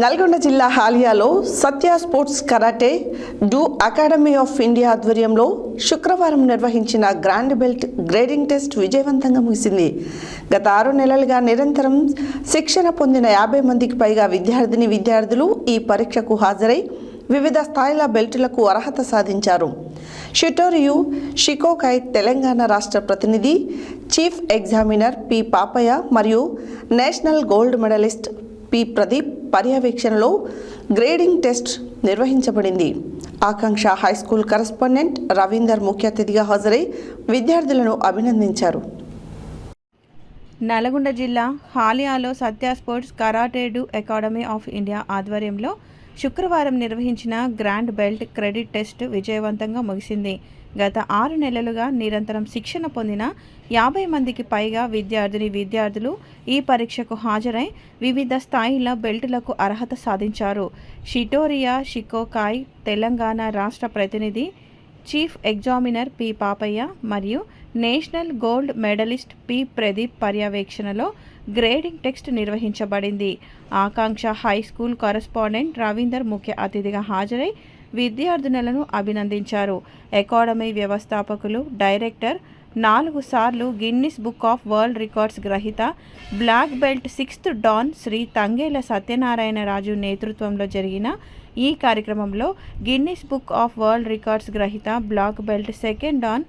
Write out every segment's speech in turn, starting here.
నల్గొండ జిల్లా హాలియాలో Satya sports karate do academy of India ఆధ్వర్యంలో శుక్రవారం నిర్వహించిన గ్రాండ్ బెల్ట్ గ్రేడింగ్ టెస్ట్ విజయవంతంగా ముగిసింది. గత 6 నెలలుగా నిరంతరం శిక్షణ పొందిన 50 మందికి పైగా విద్యార్థులు ఈ పరీక్షకు హాజరై వివిధ స్థాయిల బెల్టులకు అర్హత సాధించారు. షిటోరియు షికోకాయ్ తెలంగాణ రాష్ట్ర ప్రతినిధి, చీఫ్ ఎగ్జామినర్ పి పాపయ్య మరియు national gold medalist P Pradeep పర్యవేక్షణలో గ్రేడింగ్ టెస్ట్ నిర్వహించబడింది. ఆకాంక్ష హైస్కూల్ కరెస్పాండెంట్ రవీందర్ ముఖ్య అతిథిగా హాజరై విద్యార్థులను అభినందించారు. నల్గొండ జిల్లా హాలియాలో Satya sports karate do academy of India ఆధ్వర్యంలో శుక్రవారం నిర్వహించిన గ్రాండ్ బెల్ట్ క్రెడిట్ టెస్ట్ విజయవంతంగా ముగిసింది. గత 6 నెలలుగా నిరంతరం శిక్షణ పొందిన 50 మందికి పైగా విద్యార్థులు ఈ పరీక్షకు హాజరై వివిధ స్థాయిల బెల్టులకు అర్హత సాధించారు. షిటోరియా షికోకాయ్ తెలంగాణ రాష్ట్ర ప్రతినిధి, చీఫ్ ఎగ్జామినర్ పి పాపయ్య మరియు national gold medalist P Pradeep పర్యవేక్షణలో గ్రేడింగ్ టెస్ట్ నిర్వహించబడింది. Akanksha high school correspondent Ravinder ముఖ్య అతిథిగా హాజరై విద్యార్థినులను అభినందించారు. అకాడమీ వ్యవస్థాపకులు, డైరెక్టర్, 4 సార్లు Guinness book of world records గ్రహీత, black belt 6th dan Shri Tangela Satyanarayana Raju నేతృత్వంలో జరిగిన ఈ కార్యక్రమంలో Guinness book of world records గ్రహీత, black belt 2nd dan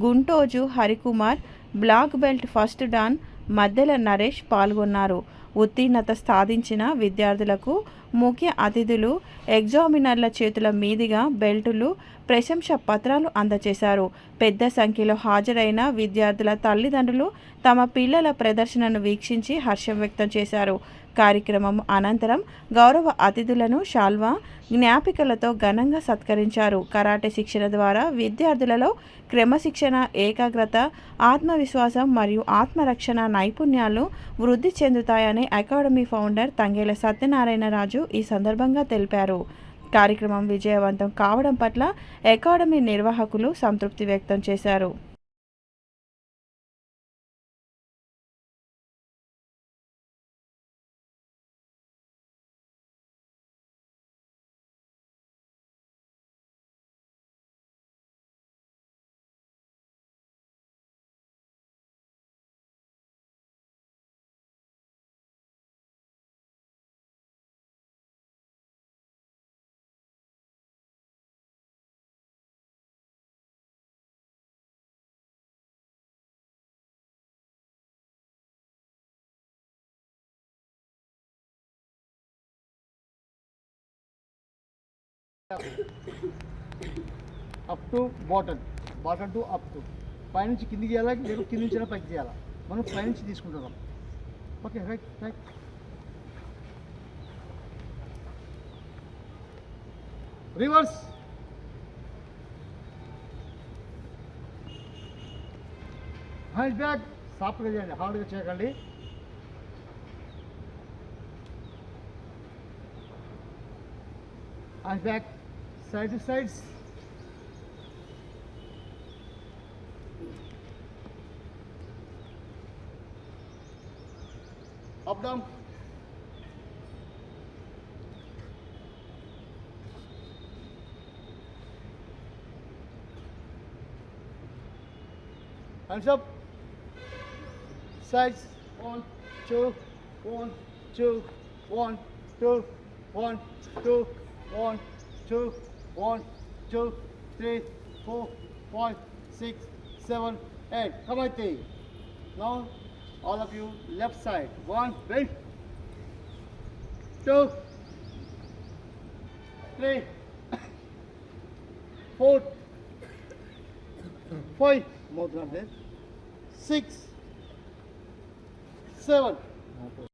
Guntoju Harikumar, black belt 1st dan Maddela Naresh పాల్గొన్నారు. ఉత్తీర్ణత సాధించిన విద్యార్థులకు ముఖ్య అతిథులు, ఎగ్జామినర్ల చేతుల మీదుగా బెల్టులు, ప్రశంసా పత్రాలు అందజేశారు. పెద్ద సంఖ్యలో హాజరైన విద్యార్థుల తల్లిదండ్రులు తమ పిల్లల ప్రదర్శనను వీక్షించి హర్షం వ్యక్తం చేశారు. కార్యక్రమం అనంతరం గౌరవ అతిథులను శాల్వా, జ్ఞాపికలతో ఘనంగా సత్కరించారు. కరాటే శిక్షణ ద్వారా విద్యార్థులలో క్రమశిక్షణ, ఏకాగ్రత, ఆత్మవిశ్వాసం మరియు ఆత్మరక్షణ నైపుణ్యాలు వృద్ధి చెందుతాయని అకాడమీ ఫౌండర్ తంగేల సత్యనారాయణ రాజు ఈ సందర్భంగా తెలిపారు. కార్యక్రమం విజయవంతం కావడం పట్ల అకాడమీ నిర్వాహకులు సంతృప్తి వ్యక్తం చేశారు. Up to bottom to up to పైనుంచి కిందికి చేయాలా, లేదు కింది నుంచి పైకి చేయాలా, మనం పైనుంచి తీసుకుంటున్నాం. Okay, right. Reverse, hand back, సాఫ్ట్గా చేయండి, హార్డ్గా చేయకండి. Hand back, side to sides, up down, hands up, sides, 1 2 1 2 1 2 1 2 1 2 1 2 3 4 5 6 7 8. Come on, team. Now, all of you, left side. 1, bend. 2, 3, 4, 5. More than that. 6, 7.